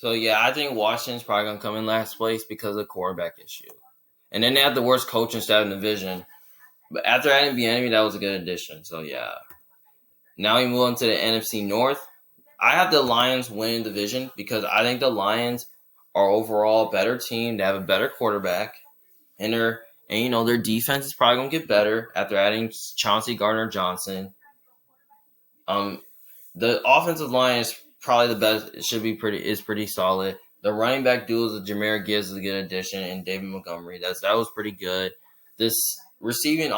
So yeah, I think Washington's probably gonna come in last place because of the quarterback issue. And then they have the worst coaching staff in the division. But after adding Bieniemy, that was a good addition. So yeah. Now we move on to the NFC North. I have the Lions winning the division because I think the Lions are overall a better team. They have a better quarterback, and their defense is probably gonna get better after adding Chauncey Gardner-Johnson. The offensive line is probably the best. It should be pretty solid. The running back duos of Jahmyr Gibbs is a good addition, and David Montgomery. That was pretty good. This receiving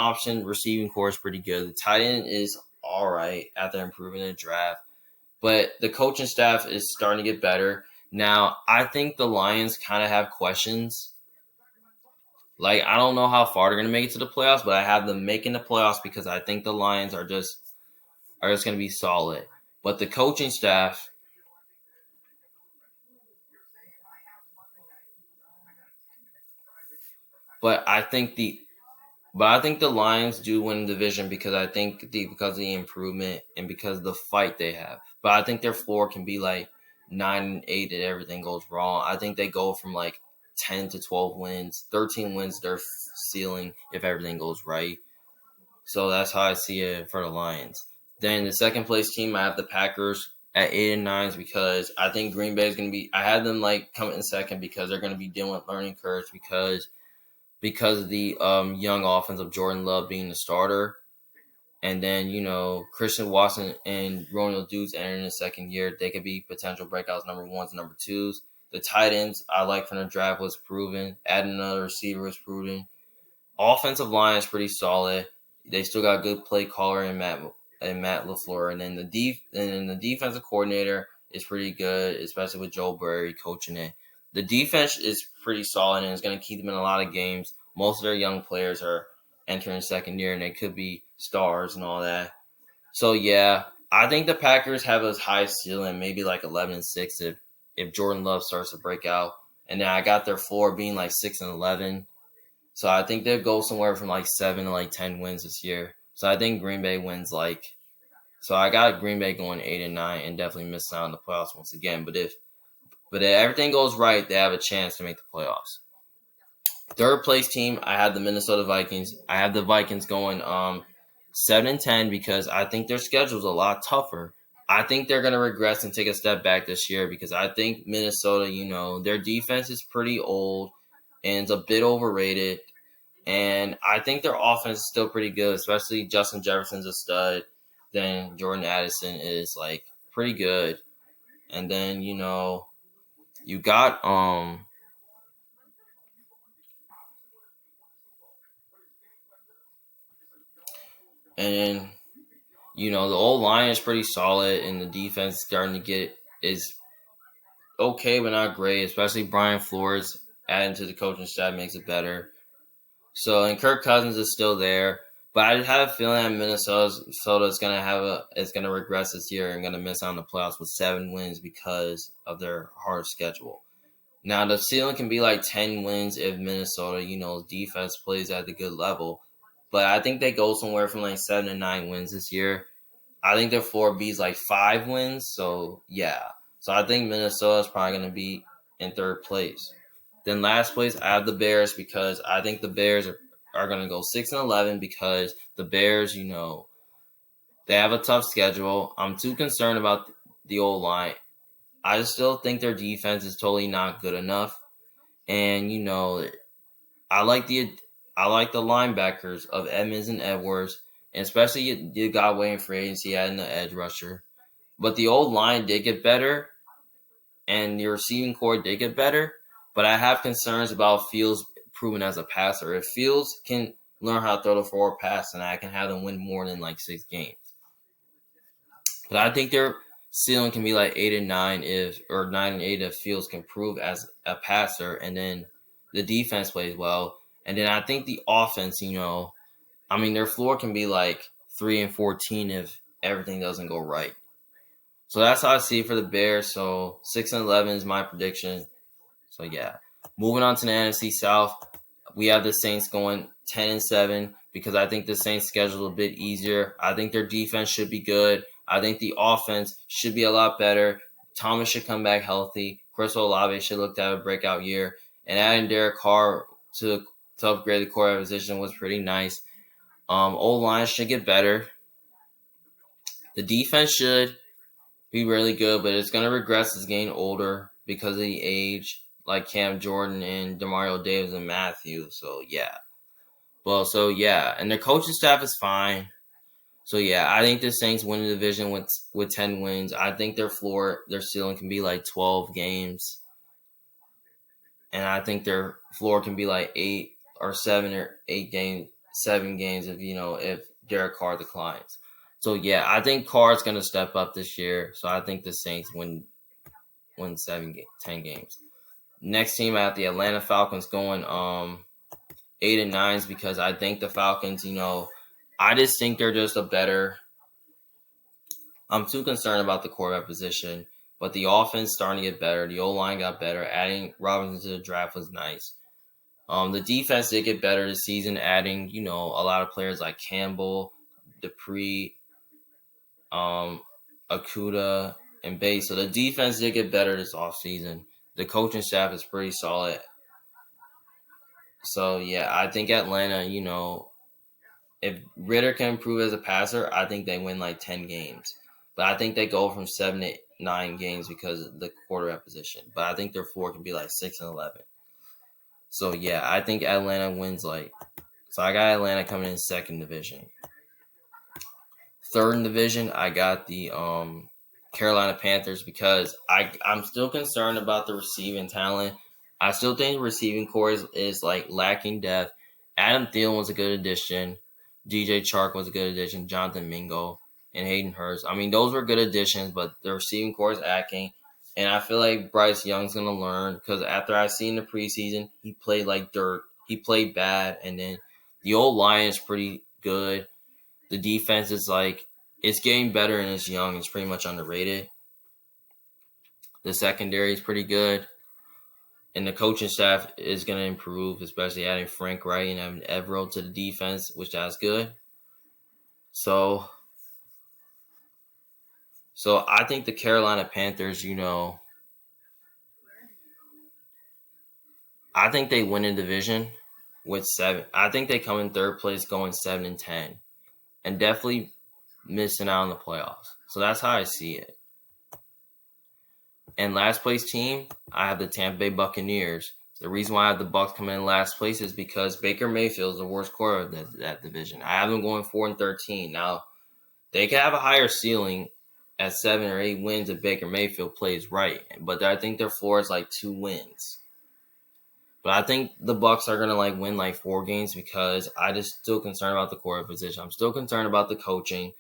core is pretty good. The tight end is all right after improving the draft, but the coaching staff is starting to get better. Now, I think the Lions kind of have questions. Like, I don't know how far they're going to make it to the playoffs, but I have them making the playoffs because I think the Lions are just going to be solid. But the coaching staff, I think the Lions do win the division because because of the improvement and because of the fight they have. But I think their floor can be like 9-8 if everything goes wrong. I think they go from like 10 to 12 wins, 13 wins their ceiling if everything goes right. So that's how I see it for the Lions. Then the second place team, I have the Packers at 8-9 because I think Green Bay is going to be. I had them like come in second because they're going to be dealing with learning curves because of the young offense of Jordan Love being the starter, and then Christian Watson and Romeo Dukes entering the second year. They could be potential breakouts, number ones, number twos. The tight ends I like from the draft was proven. Adding another receiver was proven. Offensive line is pretty solid. They still got a good play caller in Matt LaFleur, and then the defensive coordinator is pretty good, especially with Joe Burry coaching it. The defense is pretty solid and is going to keep them in a lot of games. Most of their young players are entering second year, and they could be stars and all that. So yeah, I think the Packers have a high ceiling, maybe like 11-6 if Jordan Love starts to break out. And then I got their floor being like 6-11. So I think they'll go somewhere from like 7 to like 10 wins this year. So I think Green Bay wins so I got Green Bay going 8-9 and definitely missing out on the playoffs once again. But if everything goes right, they have a chance to make the playoffs. Third place team, I have the Minnesota Vikings. I have the Vikings going 7-10 because I think their schedule is a lot tougher. I think they're going to regress and take a step back this year because I think Minnesota, their defense is pretty old and it's a bit overrated. And I think their offense is still pretty good, especially Justin Jefferson's a stud. Then Jordan Addison is like pretty good. And then, you got and then the old line is pretty solid and the defense starting to is okay but not great, especially Brian Flores adding to the coaching staff makes it better. So, and Kirk Cousins is still there, but I have a feeling that Minnesota is going to regress this year and going to miss out on the playoffs with 7 wins because of their hard schedule. Now, the ceiling can be like 10 wins if Minnesota, defense plays at a good level. But I think they go somewhere from like 7 to 9 wins this year. I think their floor B is like 5 wins. So, yeah. So, I think Minnesota is probably going to be in third place. Then last place, I have the Bears because I think the Bears are going to go 6-11 because the Bears, they have a tough schedule. I'm too concerned about the old line. I still think their defense is totally not good enough. And, I like the linebackers of Edmonds and Edwards, and especially you got waiting for agency adding the edge rusher. But the old line did get better, and the receiving core did get better. But I have concerns about Fields proven as a passer. If Fields can learn how to throw the forward pass, then I can have them win more than like 6 games. But I think their ceiling can be like 8-9 or 9-8 if Fields can prove as a passer, and then the defense plays well. And then I think the offense, their floor can be like 3-14 if everything doesn't go right. So that's how I see it for the Bears. So 6-11 is my prediction. So yeah, moving on to the NFC South, we have the Saints going 10-7 because I think the Saints' schedule is a bit easier. I think their defense should be good. I think the offense should be a lot better. Thomas should come back healthy. Chris Olave should look to have a breakout year. And adding Derek Carr to upgrade the core position was pretty nice. O-line should get better. The defense should be really good, but it's going to regress as getting older because of the age, like Cam Jordan and Demario Davis and Matthew. So, yeah. And their coaching staff is fine. So, yeah, I think the Saints win the division with 10 wins. I think their ceiling can be like 12 games. And I think their floor can be like 8 or 7 or 8 games, 7 games if Derek Carr declines. So, yeah, I think Carr's going to step up this year. So, I think the Saints win 10 games. Next team, I have the Atlanta Falcons going 8-9 because I think the Falcons, I just think they're just a better. I'm too concerned about the quarterback position, but the offense starting to get better. The O-line got better. Adding Robinson to the draft was nice. The defense did get better this season, adding, a lot of players like Campbell, Dupree, Okuda, and Bay. So the defense did get better this offseason. The coaching staff is pretty solid. So, yeah, I think Atlanta, if Ritter can improve as a passer, I think they win like 10 games. But I think they go from 7 to 9 games because of the quarterback position. But I think their floor can be like 6-11. So, yeah, I think Atlanta wins so I got Atlanta coming in second division. Third in division, I got the Carolina Panthers because I'm still concerned about the receiving talent. I still think the receiving core is lacking depth. Adam Thielen was a good addition. DJ Chark was a good addition. Jonathan Mingo and Hayden Hurst. I mean, those were good additions, but the receiving core is lacking. And I feel like Bryce Young's going to learn because after I seen the preseason, he played like dirt. He played bad. And then the old line is pretty good. The defense is it's getting better and it's young. It's pretty much underrated. The secondary is pretty good. And the coaching staff is going to improve, especially adding Frank Wright and having Evero to the defense, which that's good. So I think the Carolina Panthers, I think they win a division with 7. I think they come in third place going 7-10 and definitely missing out on the playoffs. So that's how I see it. And last place team, I have the Tampa Bay Buccaneers. The reason why I have the Bucs coming in last place is because Baker Mayfield is the worst quarterback of that division. I have them going 4-13. Now, they could have a higher ceiling at 7 or 8 wins if Baker Mayfield plays right. But I think their floor is 2 wins. But I think the Bucs are going to win 4 games because I just still concerned about the quarterback position. I'm still concerned about the coaching,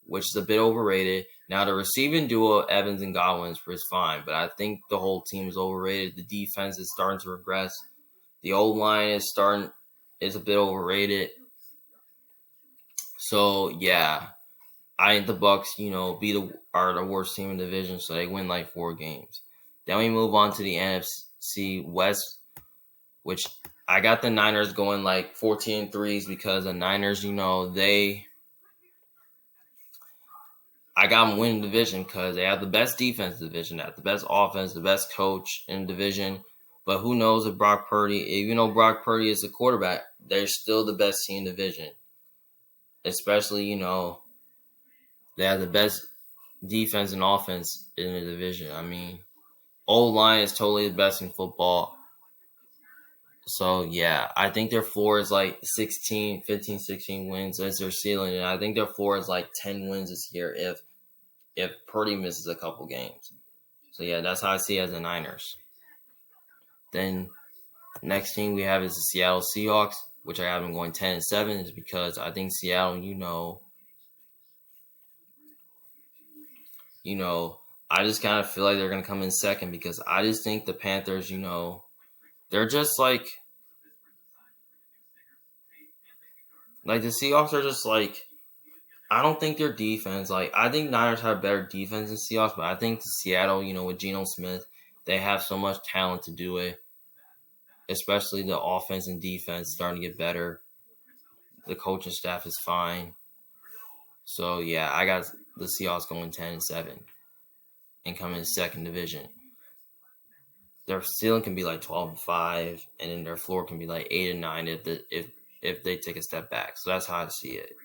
which is a bit overrated. Now, the receiving duo, Evans and Godwin, is fine, but I think the whole team is overrated. The defense is starting to regress. The old line is a bit overrated. So, yeah, I think the Bucs, are the worst team in the division, so they win 4 games. Then we move on to the NFC West, which I got the Niners going 14-3 because the Niners, I got them winning the division because they have the best defense division, they have the best offense, the best coach in the division. But who knows if Brock Purdy, even though Brock Purdy is the quarterback, they're still the best team in the division. Especially, they have the best defense and offense in the division. I mean, O-line is totally the best in football. So, yeah, I think their floor is 15, 16 wins. That's their ceiling. And I think their floor is 10 wins this year if Purdy misses a couple games. So, yeah, that's how I see it as the Niners. Then, next team we have is the Seattle Seahawks, which I have them going 10-7, is because I think Seattle, I just kind of feel like they're going to come in second because I just think the Panthers, they're just the Seahawks are just I don't think their defense, I think Niners have better defense than Seahawks, but I think Seattle, with Geno Smith, they have so much talent to do it, especially the offense and defense starting to get better. The coaching staff is fine. So, yeah, I got the Seahawks going 10-7 and coming in second division. their ceiling can be like 12-5, and then their floor can be like 8-9 if they take a step back. So that's how I see it.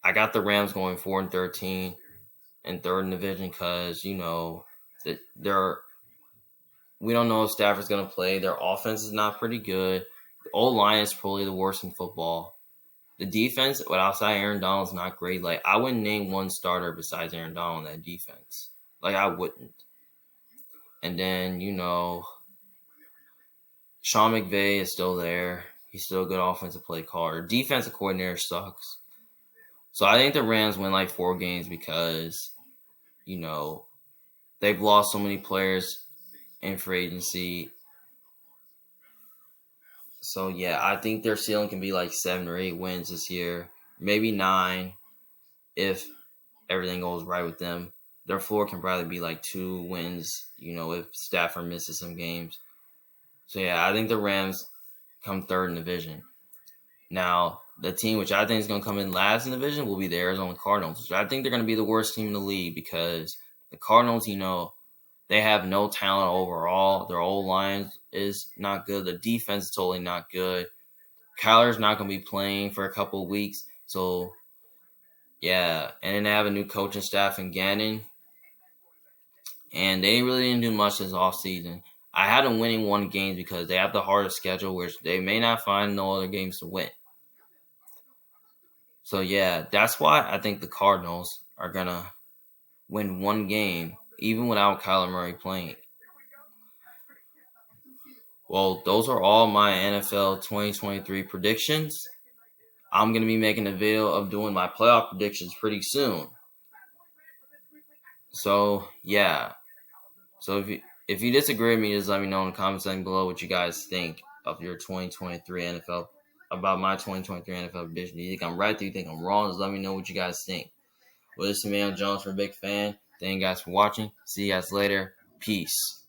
I got the Rams going 4-13 and third in the division because we don't know if Stafford's going to play. Their offense is not pretty good. The O-line is probably the worst in football. The defense, outside Aaron Donald, is not great. Like, I wouldn't name one starter besides Aaron Donald in that defense. Like, I wouldn't. And then, Sean McVay is still there. He's still a good offensive play caller. Defensive coordinator sucks. So I think the Rams win like 4 games because, they've lost so many players in free agency. So, yeah, I think their ceiling can be like 7 or 8 wins this year. Maybe 9 if everything goes right with them. Their floor can probably be like 2 wins, if Stafford misses some games. So, yeah, I think the Rams come third in the division. Now, the team which I think is going to come in last in the division will be the Arizona Cardinals, which I think they're going to be the worst team in the league because the Cardinals, they have no talent overall. Their O-line is not good. The defense is totally not good. Kyler's not going to be playing for a couple of weeks. So, yeah. And then they have a new coaching staff in Gannon. And they really didn't do much this offseason. I had them winning 1 game because they have the hardest schedule, which they may not find no other games to win. So, yeah, that's why I think the Cardinals are going to win 1 game, even without Kyler Murray playing. Well, those are all my NFL 2023 predictions. I'm going to be making a video of doing my playoff predictions pretty soon. So, yeah. So, if you disagree with me, just let me know in the comment section below what you guys think of your 2023 NFL, about my 2023 NFL prediction. Do you think I'm right? Do you think I'm wrong? Just let me know what you guys think. Well, this is Emmanuel Jones from Big Fan. Thank you guys for watching. See you guys later. Peace.